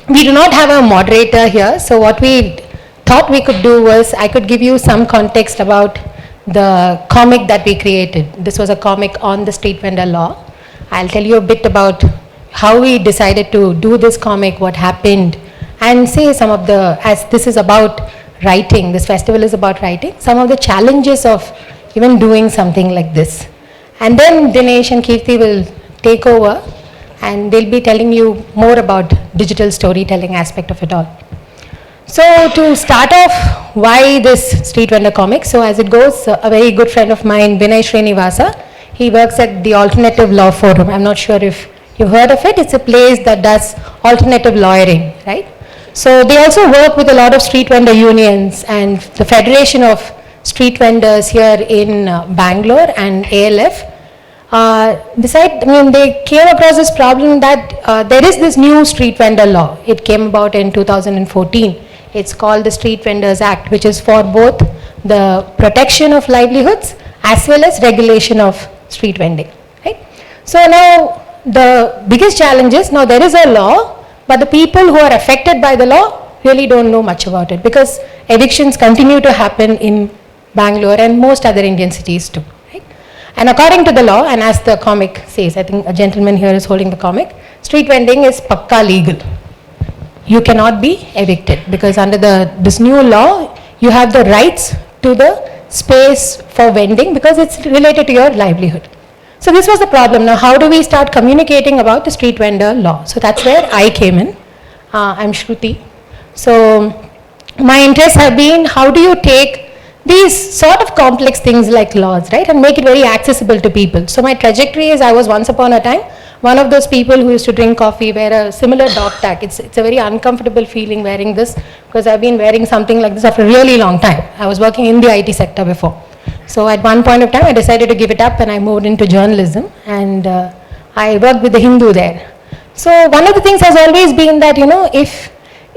we do not have a moderator here, so what we thought we could do was I could give you some context about the comic that we created. This was a comic on the street vendor law. I'll tell you a bit about how we decided to do this comic, what happened, and say some of the, as this is about writing, this festival is about writing, some of the challenges of even doing something like this. And then Dinesh and Keerthi will take over and they'll be telling you more about digital storytelling aspect of it all. So to start off, why this street vendor comic? So as it goes, a very good friend of mine, Vinay Srinivasa, he works at the Alternative Law Forum. I'm not sure if you've heard of it. It's a place that does alternative lawyering, right? So they also work with a lot of street vendor unions and the Federation of Street Vendors here in Bangalore and ALF. They came across this problem that there is this new street vendor law. It came about in 2014. It's called the Street Vendors Act, which is for both the protection of livelihoods as well as regulation of street vending, right? So now the biggest challenge is, now there is a law, but the people who are affected by the law really don't know much about it because evictions continue to happen in Bangalore and most other Indian cities too. And according to the law, and as the comic says, I think a gentleman here is holding the comic, street vending is pakka legal. You cannot be evicted because under this new law, you have the rights to the space for vending because it's related to your livelihood. So this was the problem. Now, how do we start communicating about the street vendor law? So that's where I came in. I'm Shruthi. So my interests have been, how do you take these sort of complex things like laws, right, and make it very accessible to people. So my trajectory is, I was once upon a time one of those people who used to drink coffee, wear a similar dog tag. It's a very uncomfortable feeling wearing this because I've been wearing something like this for a really long time. I was working in the IT sector before. So at one point of time, I decided to give it up and I moved into journalism and I worked with the Hindu there. So one of the things has always been that, if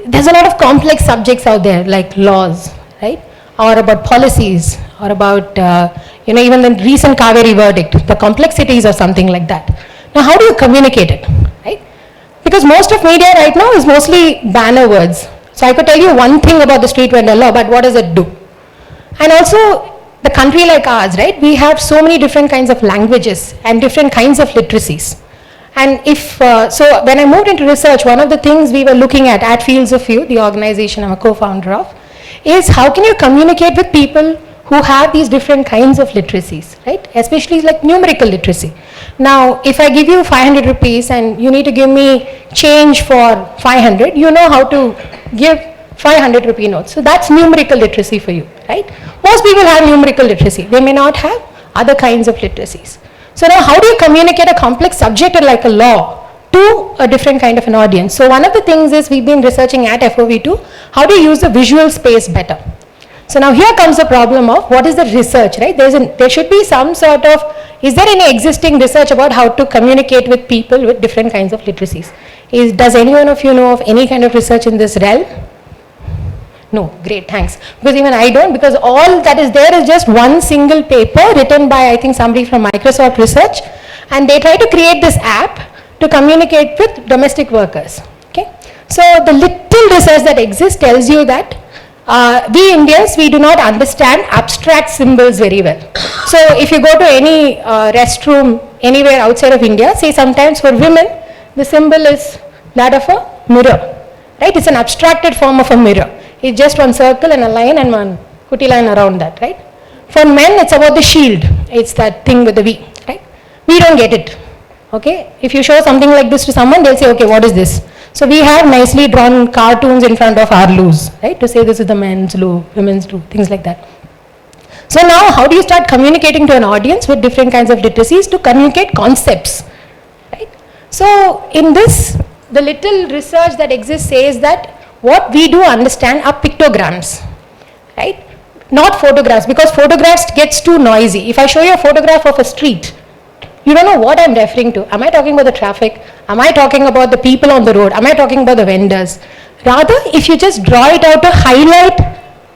there's a lot of complex subjects out there like laws, right? Or about policies, or about, even the recent Kaveri verdict, the complexities or something like that. Now, how do you communicate it, right? Because most of media right now is mostly banner words. So I could tell you one thing about the street vendor law, but what does it do? And also, the country like ours, right? We have so many different kinds of languages and different kinds of literacies. And so when I moved into research, one of the things we were looking at Fields of View, the organization I'm a co-founder of, is how can you communicate with people who have these different kinds of literacies, right? Especially like numerical literacy. Now, if I give you 500 rupees and you need to give me change for 500, you know how to give 500 rupee notes. So that's numerical literacy for you, right? Most people have numerical literacy. They may not have other kinds of literacies. So now how do you communicate a complex subject like a law to a different kind of an audience? So one of the things is we've been researching at FOV2, how do you use the visual space better? So now here comes the problem of what is the research, right? There should be some sort of, is there any existing research about how to communicate with people with different kinds of literacies? Does any one of you know of any kind of research in this realm? No, great, thanks. Because even I don't, because all that is there is just one single paper written by, I think, somebody from Microsoft Research, and they try to create this app to communicate with domestic workers, okay? So the little research that exists tells you that we Indians, we do not understand abstract symbols very well. So if you go to any restroom anywhere outside of India, say sometimes for women, the symbol is that of a mirror, right? It's an abstracted form of a mirror. It's just one circle and a line and one kuti line around that, right? For men, it's about the shield. It's that thing with the V, right? We don't get it, okay? If you show something like this to someone, they'll say, okay, what is this? So we have nicely drawn cartoons in front of our loos, right? To say this is the men's loo, women's loo, things like that. So now, how do you start communicating to an audience with different kinds of literacies to communicate concepts, right? So in this, the little research that exists says that what we do understand are pictograms, right? Not photographs, because photographs gets too noisy. If I show you a photograph of a street, you don't know what I'm referring to. Am I talking about the traffic? Am I talking about the people on the road? Am I talking about the vendors? Rather, if you just draw it out to highlight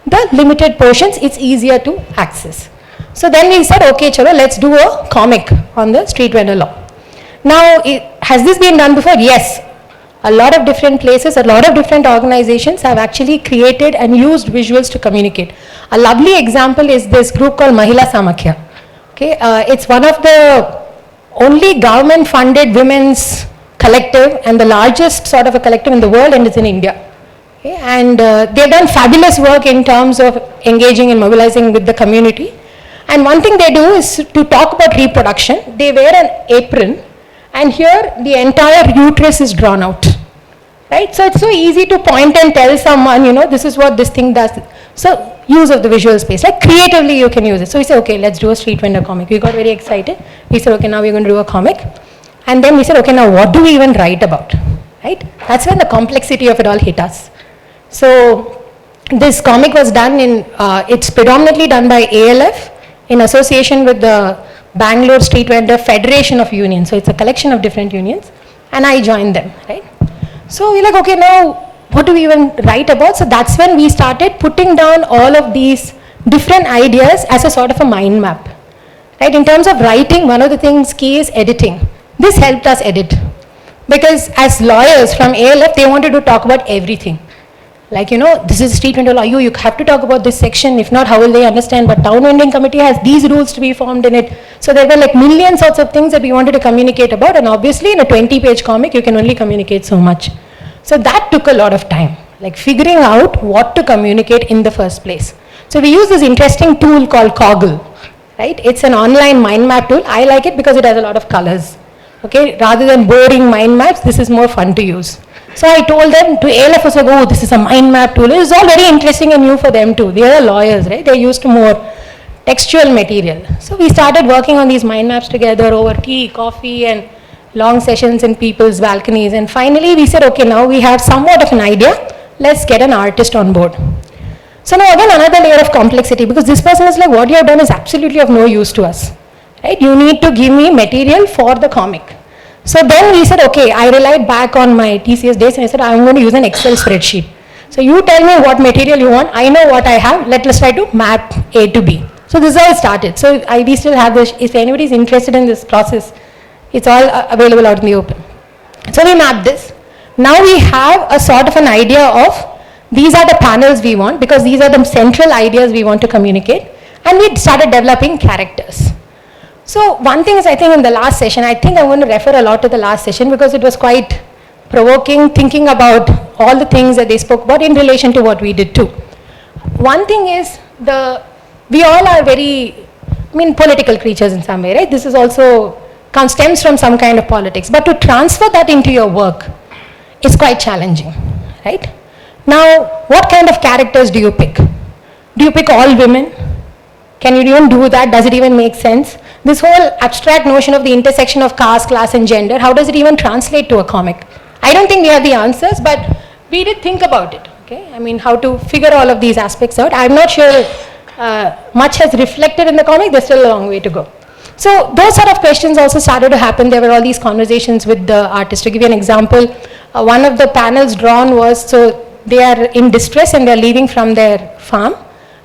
the limited portions, it's easier to access. So then we said, okay, chalo, let's do a comic on the street vendor law. Now, has this been done before? Yes. a lot of different places, a lot of different organizations have actually created and used visuals to communicate. A lovely example is this group called Mahila Samakhya. Okay, it's one of the only government funded women's collective and the largest sort of a collective in the world, and it's in India. Okay, and they've done fabulous work in terms of engaging and mobilizing with the community. And one thing they do is to talk about reproduction. They wear an apron, and here the entire uterus is drawn out. Right? So it's so easy to point and tell someone, you know, this is what this thing does. So use of the visual space, like creatively you can use it. So we said, okay, let's do a street vendor comic. We got very excited. We said, okay, now we're going to do a comic. And then we said, okay, now what do we even write about? Right? That's when the complexity of it all hit us. So this comic was done in, it's predominantly done by ALF in association with the Bangalore Street Vendor Federation of Unions. So it's a collection of different unions, and I joined them, right? So we're like, okay, now what do we even write about? So that's when we started putting down all of these different ideas as a sort of a mind map, right? In terms of writing, one of the things key is editing. This helped us edit, because as lawyers from ALF, they wanted to talk about everything. Like, you know, this is street vendor law, you have to talk about this section, if not, how will they understand? But town vending committee has these rules to be formed in it. So there were like million sorts of things that we wanted to communicate about, and obviously in a 20-page comic, you can only communicate so much. So that took a lot of time, like figuring out what to communicate in the first place. So we use this interesting tool called Coggle, right? It's an online mind map tool. I like it because it has a lot of colors, okay? Rather than boring mind maps, this is more fun to use. So I told them, to ALF was like, oh, this is a mind map tool. It's all very interesting and new for them too. They are lawyers, right? They're used to more textual material. So we started working on these mind maps together over tea, coffee, and long sessions in people's balconies. And finally we said, okay, now we have somewhat of an idea. Let's get an artist on board. So now again, another layer of complexity, because this person is like, what you have done is absolutely of no use to us, right? You need to give me material for the comic. So then we said, okay, I relied back on my TCS days, and I said, I'm going to use an Excel spreadsheet. So you tell me what material you want, I know what I have, let's try to map A to B. So this is how it started. So we still have this, if anybody is interested in this process, it's all available out in the open. So we mapped this. Now we have a sort of an idea of, these are the panels we want, because these are the central ideas we want to communicate, and we started developing characters. So one thing is, I think in the last session, I think I'm going to refer a lot to the last session because it was quite provoking, thinking about all the things that they spoke about in relation to what we did too. One thing is, we all are very, political creatures in some way, right? This is also stems from some kind of politics, but to transfer that into your work is quite challenging, right? Now, what kind of characters do you pick? Do you pick all women? Can you even do that? Does it even make sense? This whole abstract notion of the intersection of caste, class, and gender, how does it even translate to a comic? I don't think we have the answers, but we did think about it, okay? How to figure all of these aspects out. I'm not sure much has reflected in the comic. There's still a long way to go. So those sort of questions also started to happen. There were all these conversations with the artists. To give you an example, one of the panels drawn was, so they are in distress and they're leaving from their farm,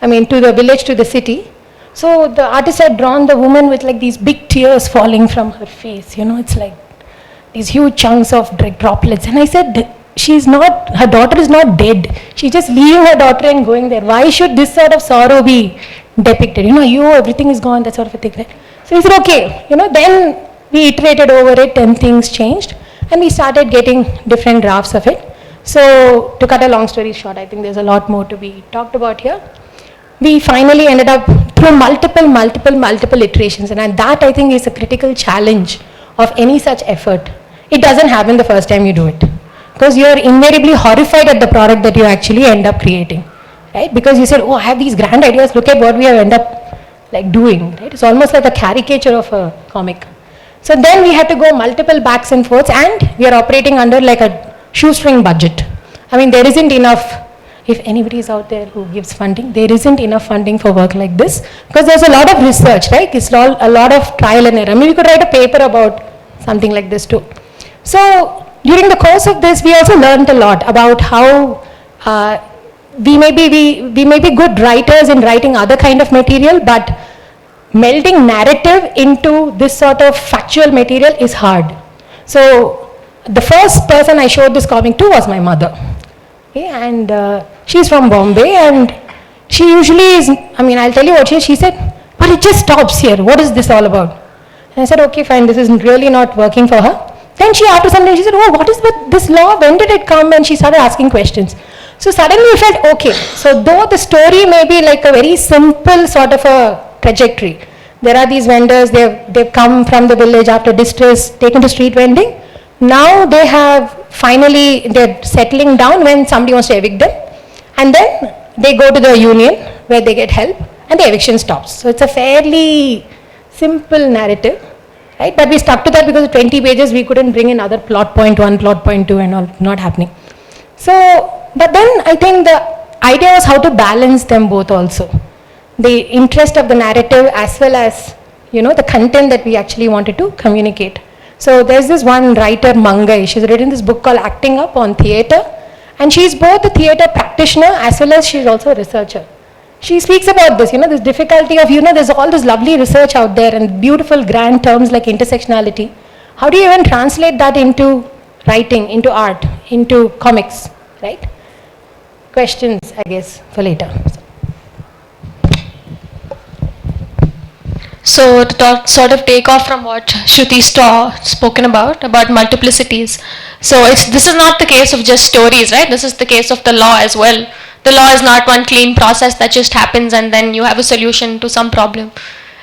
to the village, to the city. So the artist had drawn the woman with like these big tears falling from her face. It's like these huge chunks of droplets. And I said, her daughter is not dead. She's just leaving her daughter and going there. Why should this sort of sorrow be depicted? Everything is gone, that sort of a thing, right? So we said, okay, then we iterated over it and things changed. And we started getting different drafts of it. So to cut a long story short, I think there's a lot more to be talked about here. We finally ended up through multiple iterations, and that I think is a critical challenge of any such effort. It doesn't happen the first time you do it, because you're invariably horrified at the product that you actually end up creating, right? Because you said, oh, I have these grand ideas, look at what we have ended up like doing, right? It's almost like a caricature of a comic. So then we had to go multiple backs and forths, and we are operating under like a shoestring budget. There isn't enough. If anybody is out there who gives funding, there isn't enough funding for work like this, because there's a lot of research, right? It's all a lot of trial and error. We could write a paper about something like this too. So during the course of this, we also learned a lot about how we may be good writers in writing other kind of material, but melding narrative into this sort of factual material is hard. So the first person I showed this comic to was my mother. Okay, and she's from Bombay, and she usually is, I mean, I'll tell you what she said, but it just stops here. What is this all about? And I said, okay, fine, this is really not working for her. Then she, after some time, she said, oh, what is this law? When did it come? And she started asking questions. So suddenly we felt, okay, so though the story may be like a very simple sort of a trajectory, there are these vendors, they've come from the village after distress, taken to street vending. Now they have finally, they're settling down when somebody wants to evict them. And then they go to the union where they get help and the eviction stops. So it's a fairly simple narrative, right? But we stuck to that because of 20 pages we couldn't bring in other plot point 1, plot point 2 and all, not happening. So, but then I think the idea was how to balance them both also. The interest of the narrative as well as, you know, the content that we actually wanted to communicate. So there's this one writer, Bhanga, she's written this book called Acting Up on Theatre, and she's both a theatre practitioner as well as she's also a researcher. She speaks about this, you know, this difficulty of, you know, there's all this lovely research out there and beautiful grand terms like intersectionality. How do you even translate that into writing, into art, into comics, right? Questions, I guess, for later. So to sort of take off from what Shruti spoken about multiplicities. So this is not the case of just stories, right? This is the case of the law as well. The law is not one clean process that just happens and then you have a solution to some problem.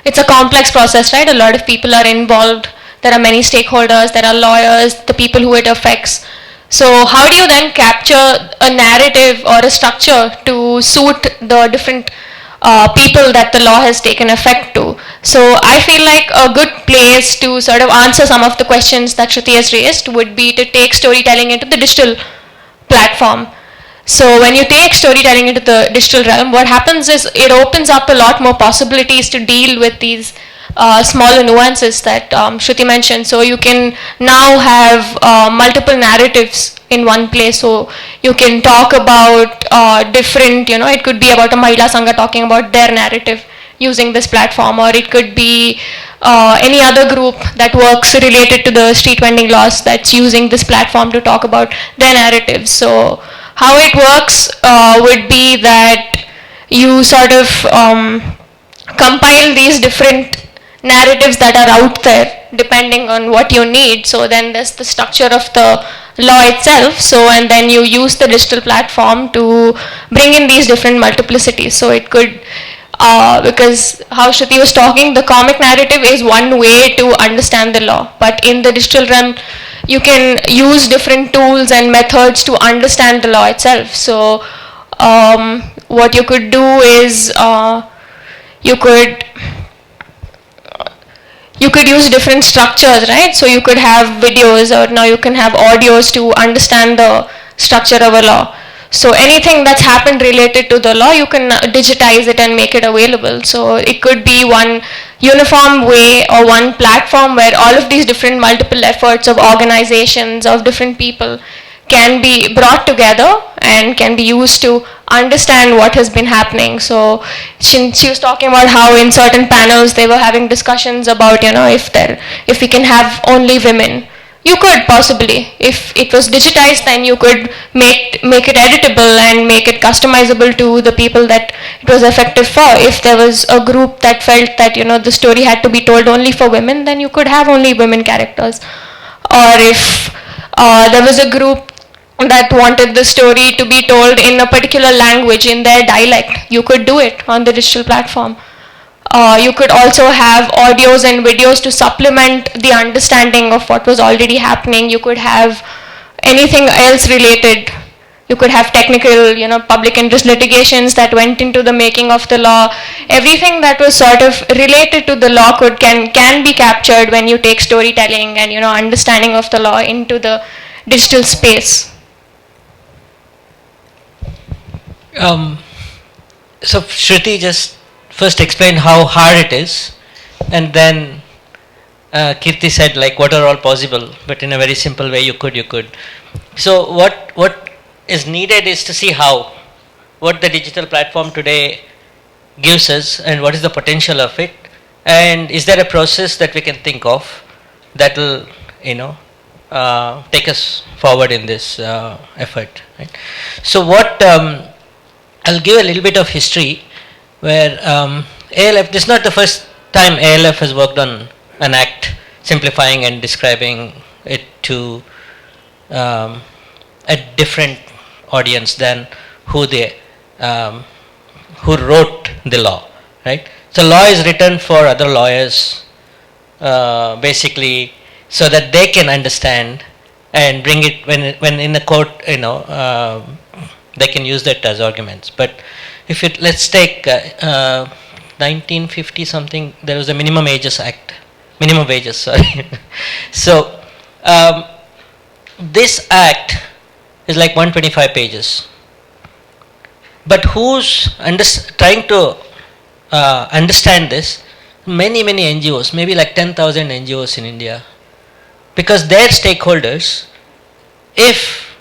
It's a complex process, right? A lot of people are involved. There are many stakeholders, there are lawyers, the people who it affects. So how do you then capture a narrative or a structure to suit the different people that the law has taken effect to? So I feel like a good place to sort of answer some of the questions that Shruti has raised would be to take storytelling into the digital platform. So when you take storytelling into the digital realm, what happens is it opens up a lot more possibilities to deal with these smaller nuances that Shruti mentioned. So you can now have multiple narratives in one place. So you can talk about different, you know, it could be about a Mahila Sangha talking about their narrative using this platform, or it could be any other group that works related to the street vending laws that's using this platform to talk about their narratives. So how it works would be that you sort of compile these different narratives that are out there depending on what you need. So then there's the structure of the law itself. So and then you use the digital platform to bring in these different multiplicities. So it could, because how Shruti was talking, the comic narrative is one way to understand the law. But in the digital realm, you can use different tools and methods to understand the law itself. So what you could do is you could use different structures, right? So you could have videos, or now you can have audios to understand the structure of a law. So anything that's happened related to the law, you can digitize it and make it available. So it could be one uniform way or one platform where all of these different multiple efforts of organizations, of different people can be brought together and can be used to understand what has been happening. So she was talking about how in certain panels they were having discussions about, you know, if we can have only women. You could possibly, if it was digitized, then you could make it editable and make it customizable to the people that it was effective for. If there was a group that felt that, you know, the story had to be told only for women, then you could have only women characters. Or if there was a group that wanted the story to be told in a particular language, in their dialect, you could do it on the digital platform. You could also have audios and videos to supplement the understanding of what was already happening. You could have anything else related. You could have technical, you know, public interest litigations that went into the making of the law. Everything that was sort of related to the law can be captured when you take storytelling and, you know, understanding of the law into the digital space. So Shruti just first explained how hard it is, and then Keerthi said like what are all possible, but in a very simple way you could. So what is needed is to see what the digital platform today gives us and what is the potential of it, and is there a process that we can think of that will, you know, take us forward in this effort. Right? So what I'll give a little bit of history where ALF, this is not the first time ALF has worked on an act, simplifying and describing it to a different audience than who wrote the law, right? So law is written for other lawyers, basically, so that they can understand and bring it when in a court, they can use that as arguments. But if it, let's take 1950 something, there was a minimum wages act, minimum wages, sorry. So this act is like 125 pages. But who's trying to understand this? Many NGOs, maybe like 10,000 NGOs in India, because their stakeholders, if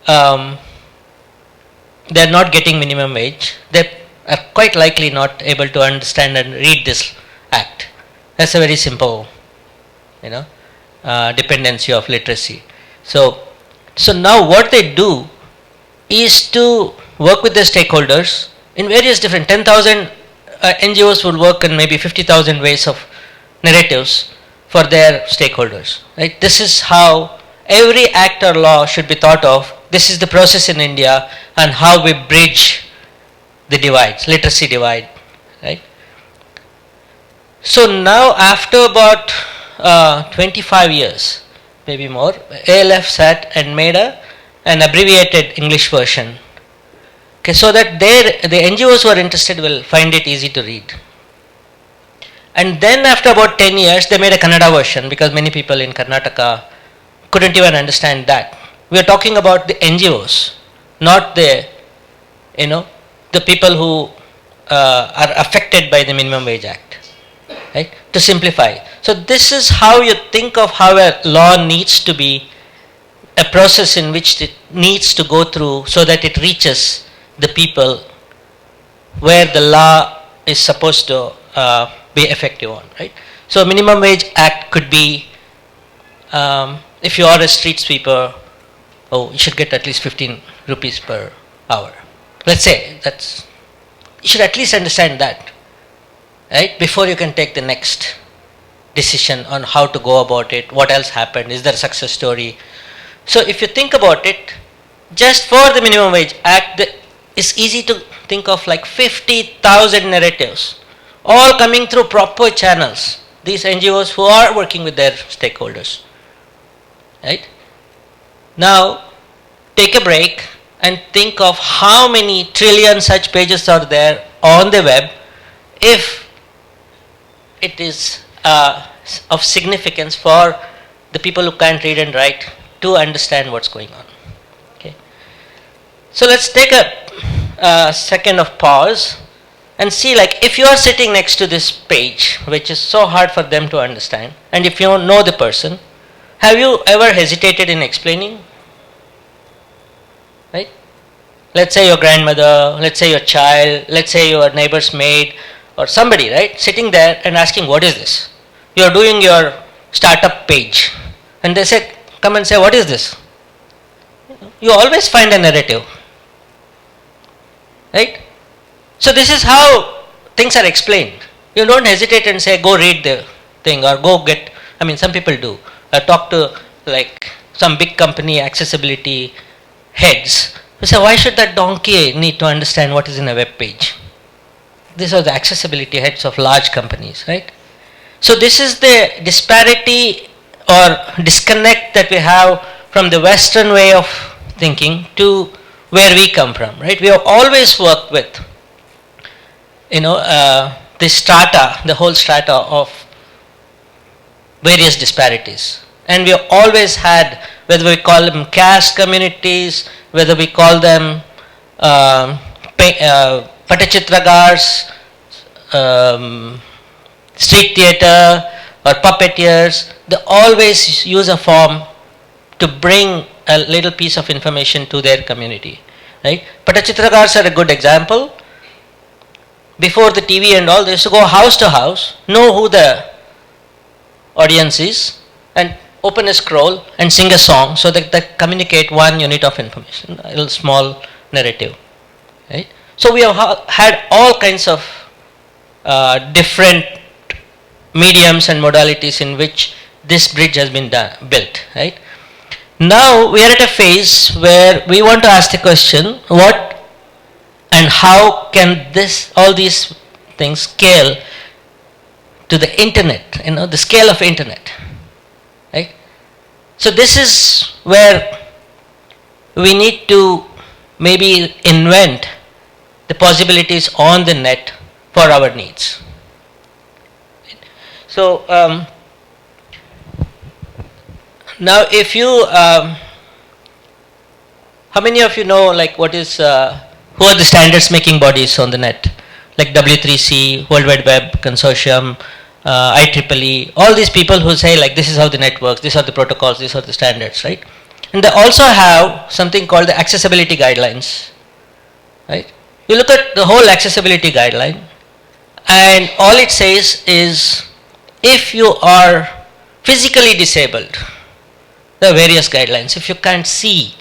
they're not getting minimum wage, they are quite likely not able to understand and read this act. That's a very simple, dependency of literacy. So now what they do is to work with the stakeholders in various different 10,000 NGOs will work in maybe 50,000 ways of narratives for their stakeholders. Right? This is how every act or law should be thought of. This is the process in India and how we bridge the divides, literacy divide. Right? So now after about 25 years, maybe more, ALF sat and made an abbreviated English version. Okay, so that the NGOs who are interested will find it easy to read. And then after about 10 years, they made a Kannada version because many people in Karnataka couldn't even understand that. We are talking about the NGOs, not the people who are affected by the Minimum Wage Act. Right? To simplify. So this is how you think of how a law needs to be, a process in which it needs to go through so that it reaches the people where the law is supposed to be effective on, right? So Minimum Wage Act could be, if you are a street sweeper, you should get at least 15 rupees per hour. Let's say you should at least understand that, right? Before you can take the next decision on how to go about it, what else happened, is there a success story? So if you think about it, just for the Minimum Wage Act, it's easy to think of like 50,000 narratives, all coming through proper channels. These NGOs who are working with their stakeholders. Right? Now, take a break and think of how many trillion such pages are there on the web if it is of significance for the people who can't read and write to understand what's going on. Okay. So let's take a second of pause and see, like, if you are sitting next to this page, which is so hard for them to understand, and if you don't know the person, have you ever hesitated in explaining? Right? Let's say your grandmother, let's say your child, let's say your neighbor's maid, or somebody, right, sitting there and asking, what is this? You are doing your startup page, and they say, come and say, what is this? You always find a narrative. Right? So this is how things are explained. You don't hesitate and say, go read the thing or go get, some people do. Talk to like some big company accessibility heads. You say, why should that donkey need to understand what is in a web page? These are the accessibility heads of large companies, right? So this is the disparity or disconnect that we have from the Western way of thinking to where we come from, right? We have always worked with, the strata, the whole strata of various disparities. And we have always had, whether we call them caste communities, whether we call them Patachitragars, street theatre or puppeteers, they always use a form to bring a little piece of information to their community. Right? Patachitragars are a good example. Before the TV and all, they used to go house to house, know who the audience is, and open a scroll and sing a song so that they communicate one unit of information, a little small narrative. Right? So we have had all kinds of different mediums and modalities in which this bridge has been built. Right? Now we are at a phase where we want to ask the question, what and how can all these things scale to the internet, the scale of internet. Right? So this is where we need to maybe invent the possibilities on the net for our needs. So now if you, how many of you know like what is, who are the standards making bodies on the net? Like W3C, World Wide Web Consortium, IEEE, all these people who say like this is how the net works, these are the protocols, these are the standards, right? And they also have something called the accessibility guidelines, right? You look at the whole accessibility guideline and all it says is if you are physically disabled, there are various guidelines. If you can't see,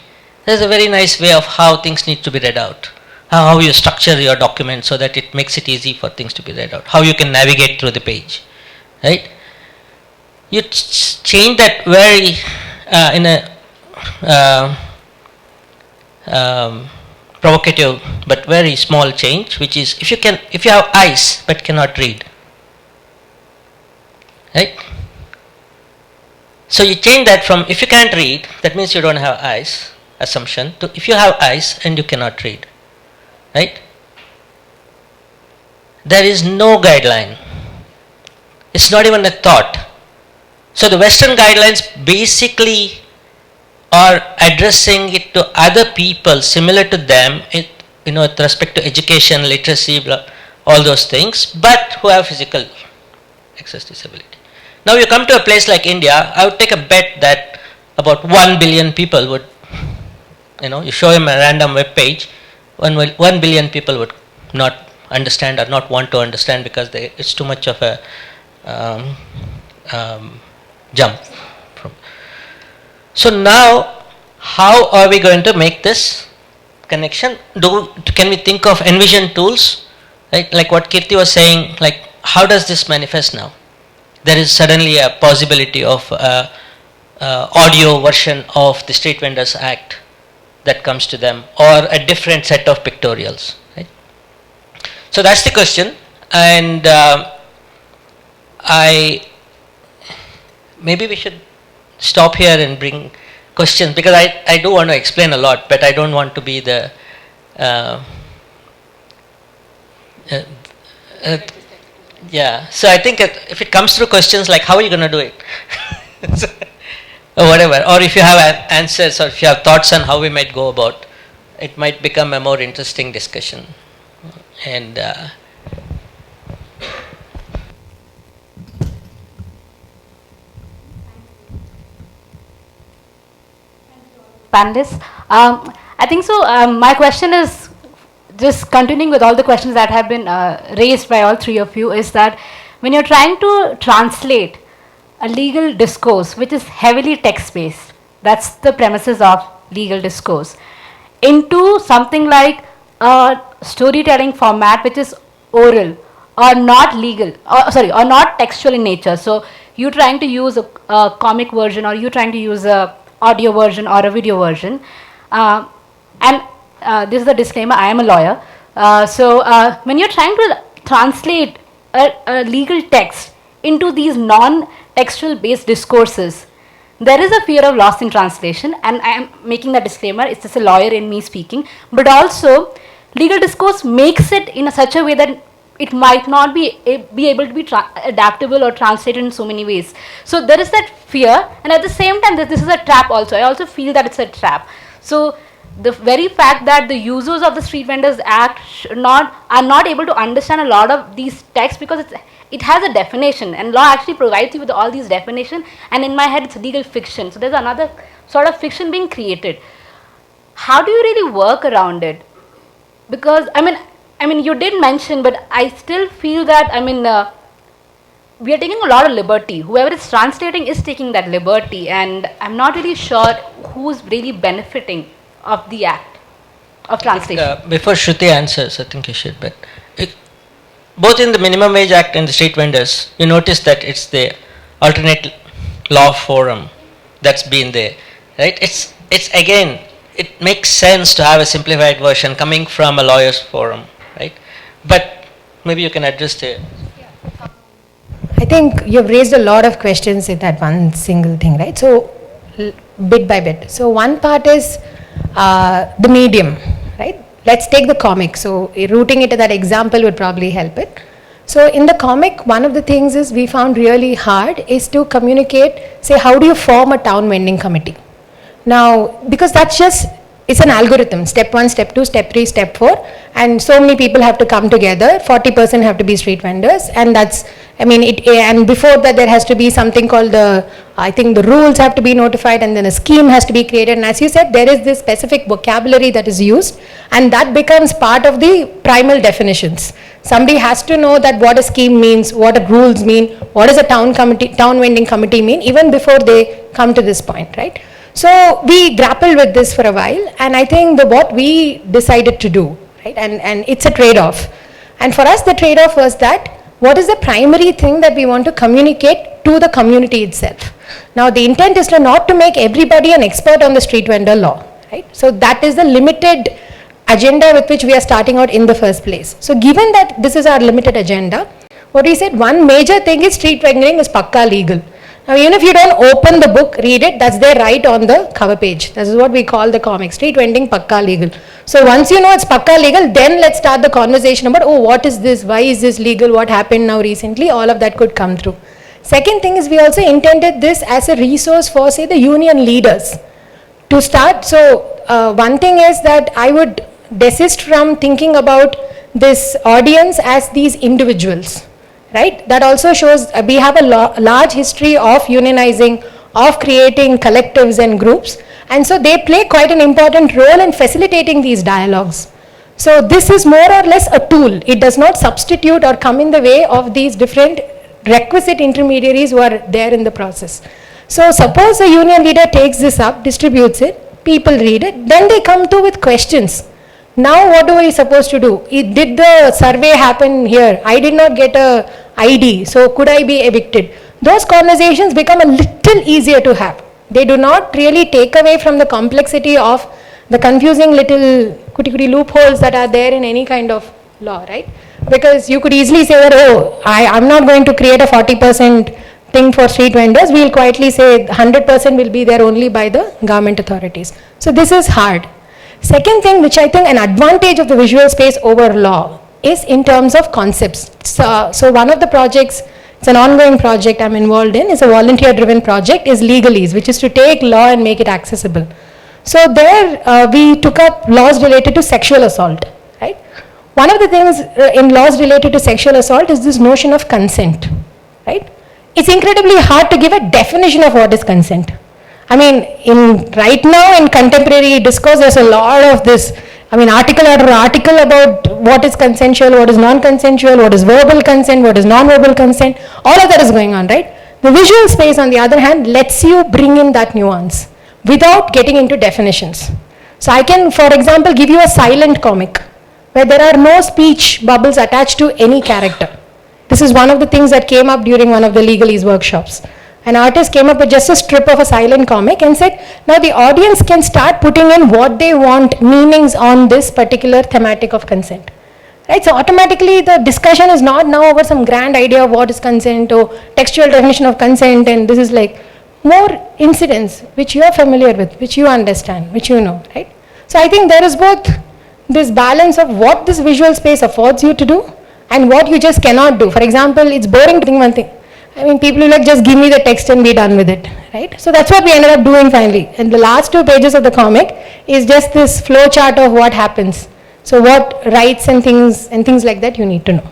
there's a very nice way of how things need to be read out. How you structure your document so that it makes it easy for things to be read out. How you can navigate through the page, right? You change that very in a provocative but very small change, which is if you have eyes but cannot read, right? So you change that from if you can't read, that means you don't have eyes, assumption, to if you have eyes and you cannot read. Right? There is no guideline. It's not even a thought. So the Western guidelines basically are addressing it to other people similar to them, with respect to education, literacy, all those things, but who have physical access disability. Now you come to a place like India, I would take a bet that about 1 billion people would, you show him a random web page, 1 billion people would not understand or not want to understand because it's too much of a jump. So now, how are we going to make this connection? Can we think of envision tools? Right? Like what Keerthi was saying, like how does this manifest now? There is suddenly a possibility of audio version of the Street Vendors Act that comes to them, or a different set of pictorials. Right? So that's the question, and maybe we should stop here and bring questions, because I do want to explain a lot, but I don't want to be the yeah. So I think if it comes through questions like how are you going to do it, or whatever, or if you have answers or if you have thoughts on how we might go about, it might become a more interesting discussion. And Panelists, I think so. My question is just continuing with all the questions that have been raised by all three of you, is that when you're trying to translate a legal discourse which is heavily text-based, that's the premises of legal discourse, into something like a storytelling format which is oral or not legal, or not textual in nature. So you're trying to use a comic version, or you're trying to use a audio version or a video version. And this is a disclaimer, I am a lawyer. So when you're trying to translate a legal text into these non-textual based discourses, there is a fear of loss in translation, and I am making that disclaimer, it's just a lawyer in me speaking, but also legal discourse makes it in such a way that it might not be able to be adaptable or translated in so many ways. So there is that fear, and at the same time this is a trap also. I also feel that it's a trap. So the very fact that the users of the Street Vendors Act are not able to understand a lot of these texts, because it has a definition, and law actually provides you with all these definitions, and in my head it's legal fiction. So there's another sort of fiction being created. How do you really work around it? Because I mean you did mention, but I still feel that we are taking a lot of liberty. Whoever is translating is taking that liberty, and I'm not really sure who's really benefiting of the act of translation. Before Shruti answers, I think you should, but both in the Minimum Wage Act and the street vendors, you notice that it's the alternate law forum that's been there, right? It's again, it makes sense to have a simplified version coming from a lawyer's forum, right? But maybe you can address the. I think you've raised a lot of questions in that one single thing, right? So, bit by bit. So, one part is the medium, right? Let's take the comic. So, rooting it to that example would probably help it. So, in the comic, one of the things is we found really hard is to communicate, say, how do you form a town vending committee? Now, because that's just, it's an algorithm, step 1, step 2, step 3, step 4, and so many people have to come together, 40% have to be street vendors, and that's, I mean, and before that there has to be something called I think the rules have to be notified, and then a scheme has to be created, and as you said, there is this specific vocabulary that is used, and that becomes part of the primal definitions. Somebody has to know that what a scheme means, what a rules mean, what does a town vending committee mean, even before they come to this point, right? So we grappled with this for a while, and I think what we decided to do, right, and it's a trade-off. And for us, the trade-off was that what is the primary thing that we want to communicate to the community itself. Now, the intent is not to make everybody an expert on the street vendor law, right? So that is the limited agenda with which we are starting out in the first place. So given that this is our limited agenda, what we said, one major thing is street vending is pakka legal. Now, even if you don't open the book, read it, that's there right on the cover page. This is what we call the comic, street vending pakka legal. So once you know it's pakka legal, then let's start the conversation about, oh, what is this, why is this legal, what happened now recently, all of that could come through. Second thing is we also intended this as a resource for, say, the union leaders to start. So one thing is that I would desist from thinking about this audience as these individuals. Right? That also shows we have a large history of unionizing, of creating collectives and groups, and so they play quite an important role in facilitating these dialogues. So this is more or less a tool. It does not substitute or come in the way of these different requisite intermediaries who are there in the process. So suppose a union leader takes this up, distributes it, people read it, then they come to with questions. Now what are we supposed to do? Did the survey happen here? I did not get a ID, so could I be evicted? Those conversations become a little easier to have. They do not really take away from the complexity of the confusing little kuti loopholes that are there in any kind of law, right? Because you could easily say that, oh, I'm not going to create a 40% thing for street vendors. We'll quietly say 100% will be there only by the government authorities. So this is hard. Second thing, which I think an advantage of the visual space over law is in terms of concepts. So one of the projects, it's an ongoing project I'm involved in, is a volunteer driven project, is Legalese, which is to take law and make it accessible. So there we took up laws related to sexual assault, right? One of the things in laws related to sexual assault is this notion of consent, right? It's incredibly hard to give a definition of what is consent. I mean, right now in contemporary discourse, there's a lot of this, article after article about what is consensual, what is non-consensual, what is verbal consent, what is non-verbal consent, all of that is going on, right? The visual space, on the other hand, lets you bring in that nuance without getting into definitions. So I can, for example, give you a silent comic where there are no speech bubbles attached to any character. This is one of the things that came up during one of the Legalese workshops. An artist came up with just a strip of a silent comic and said, now the audience can start putting in what they want meanings on this particular thematic of consent. Right? So automatically the discussion is not now over some grand idea of what is consent or textual definition of consent, and this is like more incidents which you are familiar with, which you understand, which you know, right? So I think there is both this balance of what this visual space affords you to do and what you just cannot do. For example, it's boring to think one thing. People will like, just give me the text and be done with it, right? So that's what we ended up doing finally. And the last 2 pages of the comic is just this flow chart of what happens. So what rights and things like that you need to know.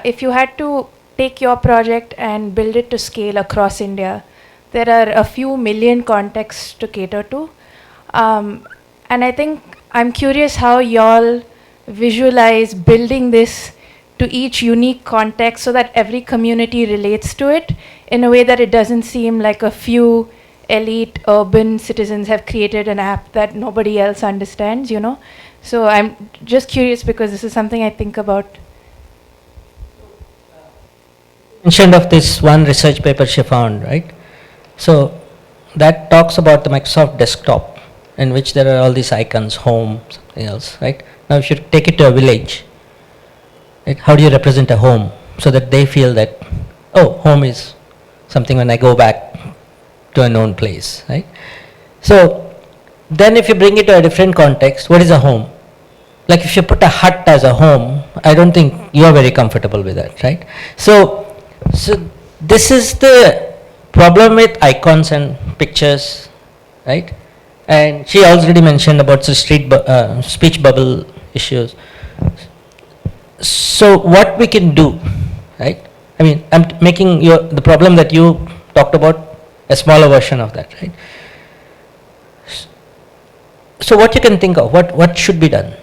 If you had to take your project and build it to scale across India, there are a few million contexts to cater to. And I think I'm curious how y'all visualize building this to each unique context so that every community relates to it in a way that it doesn't seem like a few elite urban citizens have created an app that nobody else understands, you know. So I'm just curious because this is something I think about. Mentioned of this one research paper she found, right? So that talks about the Microsoft desktop in which there are all these icons, home, something else, right? Now if you take it to a village, right, how do you represent a home so that they feel that, oh, home is something when I go back to a known place, right? So then if you bring it to a different context, what is a home? Like if you put a hut as a home, I don't think you are very comfortable with that, right? So this is the problem with icons and pictures, right? And she already mentioned about the speech bubble issues. So what we can do, right? I mean, I'm making the problem that you talked about a smaller version of that, right? So what you can think of, what should be done,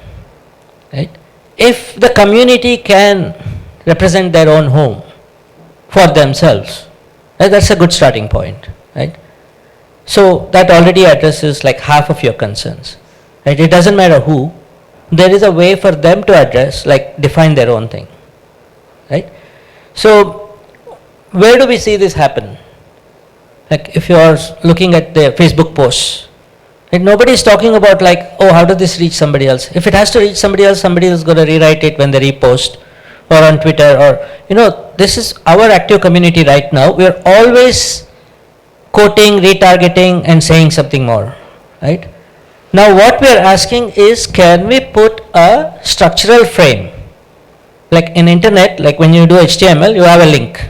right? If the community can represent their own home for themselves, right, that's a good starting point, right? So that already addresses like half of your concerns, right? It doesn't matter who, there is a way for them to address, like define their own thing, right? So where do we see this happen? Like if you are looking at the Facebook posts, right, nobody is talking about like, oh, how does this reach somebody else? If it has to reach somebody else is going to rewrite it when they repost, or on Twitter, or, you know, this is our active community right now. We are always quoting, retargeting and saying something more, right? Now what we are asking is, can we put a structural frame? Like in internet, like when you do HTML, you have a link,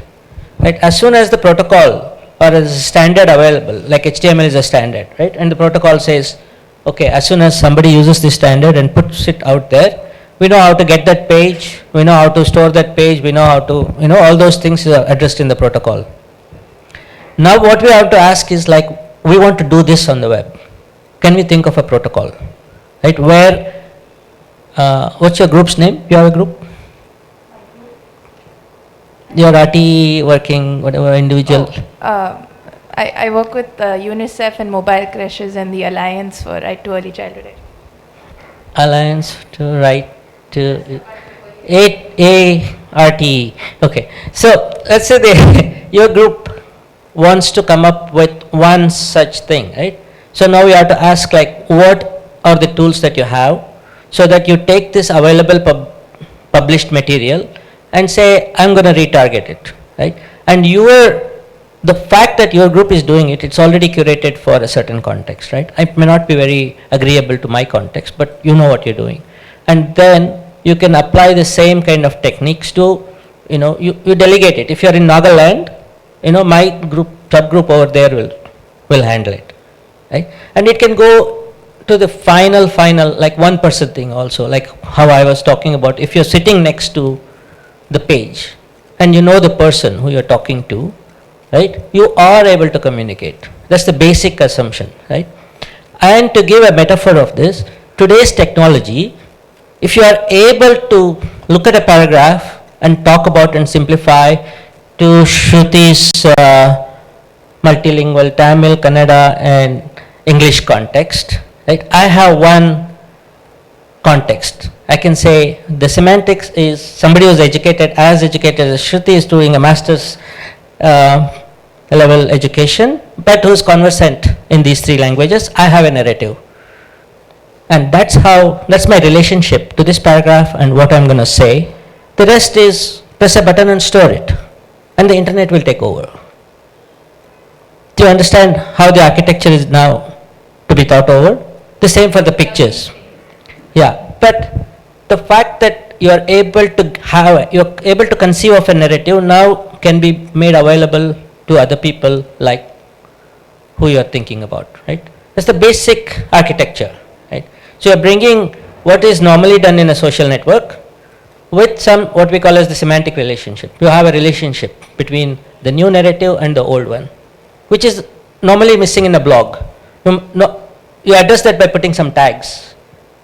right? As soon as the protocol or as a standard available, like HTML is a standard, right? And the protocol says, okay, as soon as somebody uses this standard and puts it out there, we know how to get that page, we know how to store that page, we know how to, you know, all those things are addressed in the protocol. Now what we have to ask is like, we want to do this on the web. Can we think of a protocol, right? Where, what's your group's name? You have a group? Your RT working, whatever, individual? I work with UNICEF and mobile crashes and the Alliance for Right to Early Childhood Education. Alliance to Right to ART. Okay, so let's say your group wants to come up with one such thing, right? So now you have to ask like, what are the tools that you have so that you take this available published material and say, I'm going to retarget it, right? And the fact that your group is doing it, it's already curated for a certain context, right? It may not be very agreeable to my context, but you know what you're doing. And then you can apply the same kind of techniques to, you know, you delegate it. If you're in Nagaland, you know, my group, subgroup over there will handle it, right? And it can go to the final, like 1% thing also, like how I was talking about. If you're sitting next to the page and you know the person who you're talking to, right, you are able to communicate. That's the basic assumption, right? And to give a metaphor of this, today's technology, if you are able to look at a paragraph and talk about and simplify to Shruti's multilingual Tamil, Kannada and English context, right? I have one context. I can say the semantics is somebody who's educated as Shruti is doing a master's level education, but who's conversant in these three languages. I have a narrative. And that's my relationship to this paragraph and what I'm going to say. The rest is press a button and store it. And the internet will take over. Do you understand how the architecture is now to be thought over? The same for the pictures. Yeah, but the fact that you're able to conceive of a narrative now can be made available to other people like who you're thinking about, right? That's the basic architecture, right? So you're bringing what is normally done in a social network with some what we call as the semantic relationship. You have a relationship between the new narrative and the old one, which is normally missing in a blog. You address that by putting some tags.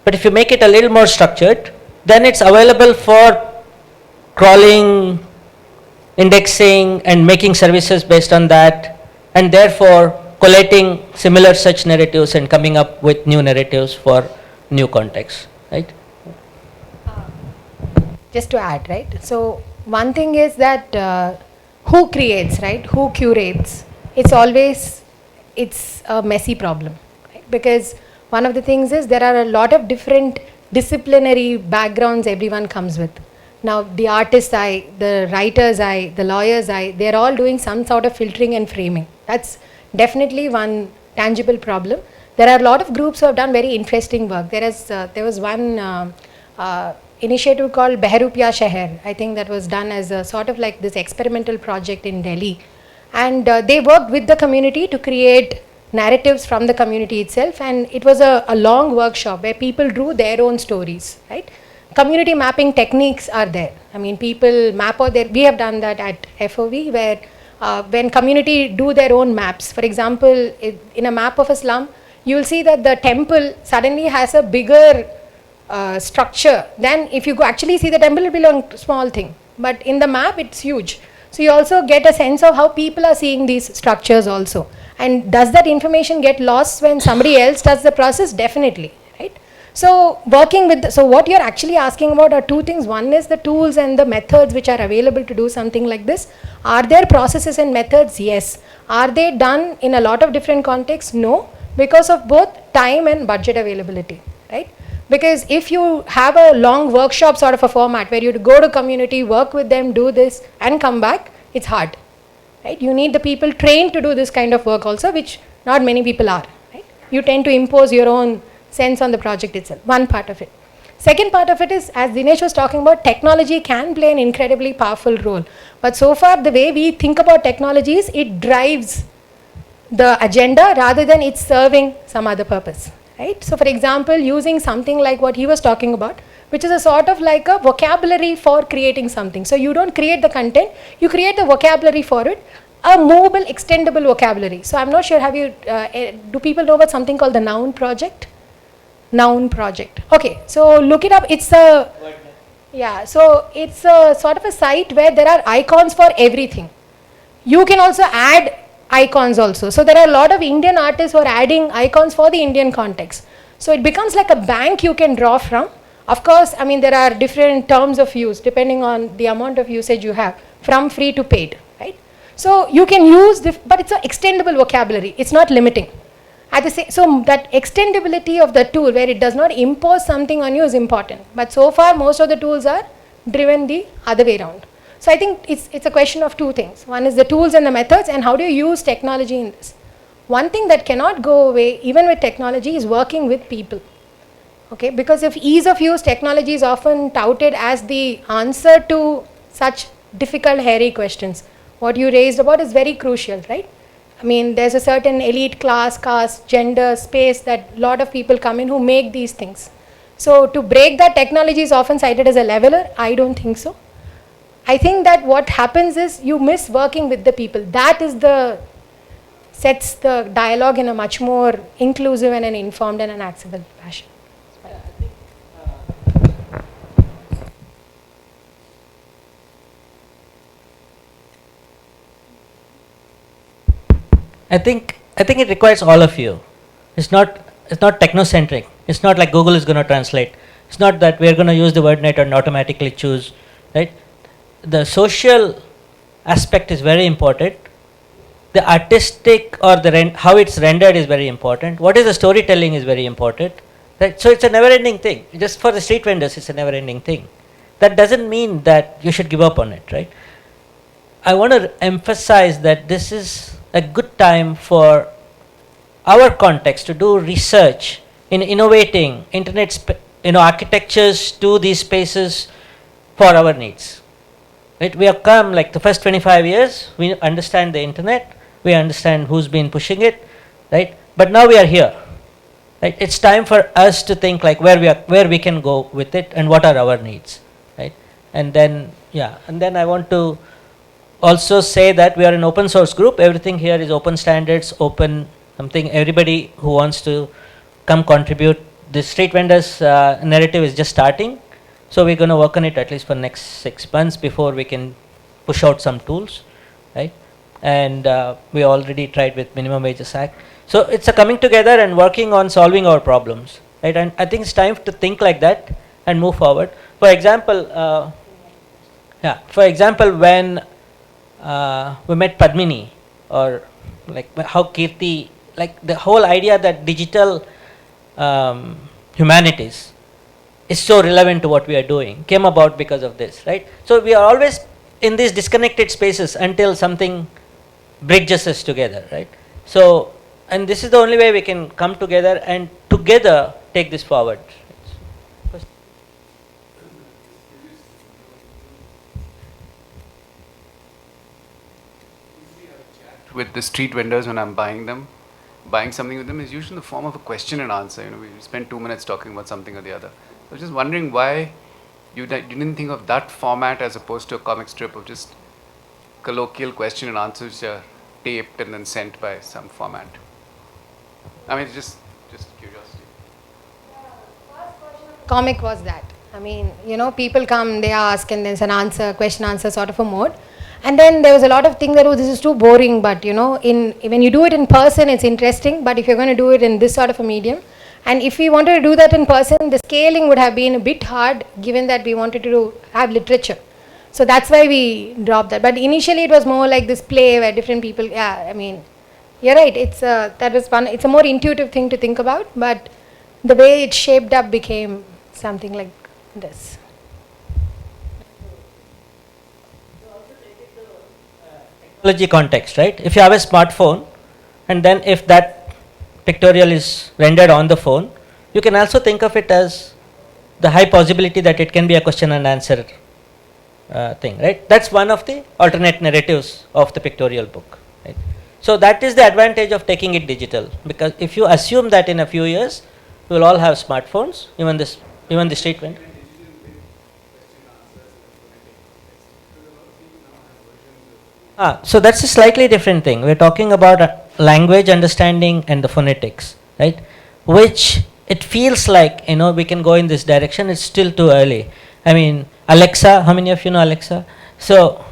But if you make it a little more structured, then it's available for crawling, indexing, and making services based on that, and therefore collating similar such narratives and coming up with new narratives for new contexts, right? Just to add, right? So one thing is that who creates, right? Who curates? It's a messy problem, right? Because one of the things is there are a lot of different disciplinary backgrounds everyone comes with. Now the artist's eye, the writer's eye, the lawyer's eye, they're all doing some sort of filtering and framing. That's definitely one tangible problem. There are a lot of groups who have done very interesting work. There was one initiative called Behrupya Sheher. I think that was done as a sort of like this experimental project in Delhi. And they worked with the community to create narratives from the community itself. And it was a long workshop where people drew their own stories, right? Community mapping techniques are there. I mean, people map out we have done that at FOV where when community do their own maps, for example, in a map of a slum, you will see that the temple suddenly has a bigger structure. Then if you go actually see the temple, it will be a small thing. But in the map, it's huge. So you also get a sense of how people are seeing these structures also. And does that information get lost when somebody else does the process? Definitely, right? So working with, so what you're actually asking about are two things. One is the tools and the methods which are available to do something like this. Are there processes and methods? Yes. Are they done in a lot of different contexts? No, because of both time and budget availability, right? Because if you have a long workshop sort of a format where you go to community, work with them, do this and come back, it's hard, right? You need the people trained to do this kind of work also, which not many people are, right? You tend to impose your own sense on the project itself, one part of it. Second part of it is, as Dinesh was talking about, technology can play an incredibly powerful role. But so far, the way we think about technology is it drives the agenda rather than it's serving some other purpose, right? So for example, using something like what he was talking about, which is a sort of like a vocabulary for creating something. So you don't create the content, you create the vocabulary for it, a movable, extendable vocabulary. So I'm not sure, do people know about something called the Noun Project? Noun Project. Okay, so look it up. It's a, yeah, so it's a sort of a site where there are icons for everything. You can also add icons also. So there are a lot of Indian artists who are adding icons for the Indian context. So it becomes like a bank you can draw from. Of course, I mean, there are different terms of use depending on the amount of usage you have, from free to paid, right? So you can use, but it's an extendable vocabulary. It's not limiting. At the same, so that extendability of the tool where it does not impose something on you is important. But so far, most of the tools are driven the other way around. So I think it's a question of two things. One is the tools and the methods, and how do you use technology in this. One thing that cannot go away, even with technology, is working with people. Okay, because if ease of use, technology is often touted as the answer to such difficult, hairy questions. What you raised about is very crucial, right? I mean, there's a certain elite class, caste, gender, space that a lot of people come in who make these things. So to break that, technology is often cited as a leveler. I don't think so. I think that what happens is you miss working with the people. That is sets the dialogue in a much more inclusive and an informed and an accessible fashion. I think it requires all of you. It's not technocentric. It's not like Google is going to translate. It's not that we're going to use the word net and automatically choose, right? The social aspect is very important. The artistic or how it's rendered is very important. What is the storytelling is very important. Right? So it's a never-ending thing. Just for the street vendors, it's a never-ending thing. That doesn't mean that you should give up on it, right? I want to emphasize that this is a good time for our context to do research in innovating internet architectures to these spaces for our needs. Right? We have come like the first 25 years, we understand the internet, we understand who's been pushing it, right? But now we are here. Right? It's time for us to think like where we can go with it and what are our needs. Right? And then I want to also say that we are an open source group. Everything here is open standards, open something. Everybody who wants to come contribute. The street vendors narrative is just starting. So we're going to work on it at least for next 6 months before we can push out some tools, right? And we already tried with Minimum Wages Act. So it's a coming together and working on solving our problems, right? And I think it's time to think like that and move forward. For example, when we met Padmini, or like how Keerthi, like the whole idea that digital humanities is so relevant to what we are doing came about because of this, right? So we are always in these disconnected spaces until something bridges us together, right? So, and this is the only way we can come together and together take this forward. With the street vendors when I'm buying something with them is usually in the form of a question and answer. You know, we spend 2 minutes talking about something or the other. I was just wondering why you didn't think of that format as opposed to a comic strip of just colloquial question and answers which are taped and then sent by some format. I mean, it's just curiosity. Comic was that. I mean, people come, they ask, and there's an answer, question answer sort of a mode. And then there was a lot of things that, oh, this is too boring, but when you do it in person, it's interesting. But if you're going to do it in this sort of a medium, and if we wanted to do that in person, the scaling would have been a bit hard, given that we wanted to have literature. So that's why we dropped that. But initially, it was more like this play where different people. Yeah, I mean, you're right. It's that was fun. It's a more intuitive thing to think about, but the way it shaped up became something like this. Technology context, right? If you have a smartphone, and then if that pictorial is rendered on the phone, you can also think of it as the high possibility that it can be a question and answer thing, right? That's one of the alternate narratives of the pictorial book, right? So that is the advantage of taking it digital, because if you assume that in a few years we will all have smartphones, even the street vendor. So that's a slightly different thing. We're talking about language understanding and the phonetics, right? Which it feels like, we can go in this direction. It's still too early. I mean, Alexa, how many of you know Alexa? So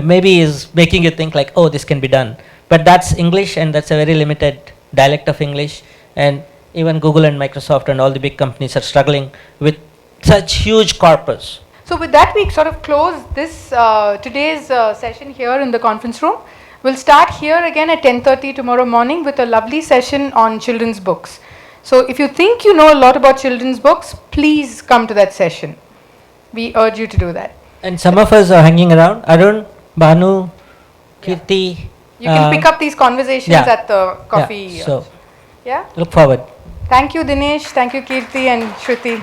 maybe is making you think like, oh, this can be done. But that's English, and that's a very limited dialect of English. And even Google and Microsoft and all the big companies are struggling with such huge corpus. So with that, we sort of close this today's session here in the conference room. We'll start here again at 10:30 tomorrow morning with a lovely session on children's books. So if you think you know a lot about children's books, please come to that session. We urge you to do that. And some of us are hanging around. Arun, Banu, Keerthi. You can pick up these conversations at the coffee. So Yeah. look forward. Thank you, Dinesh. Thank you, Keerthi and Shruthi.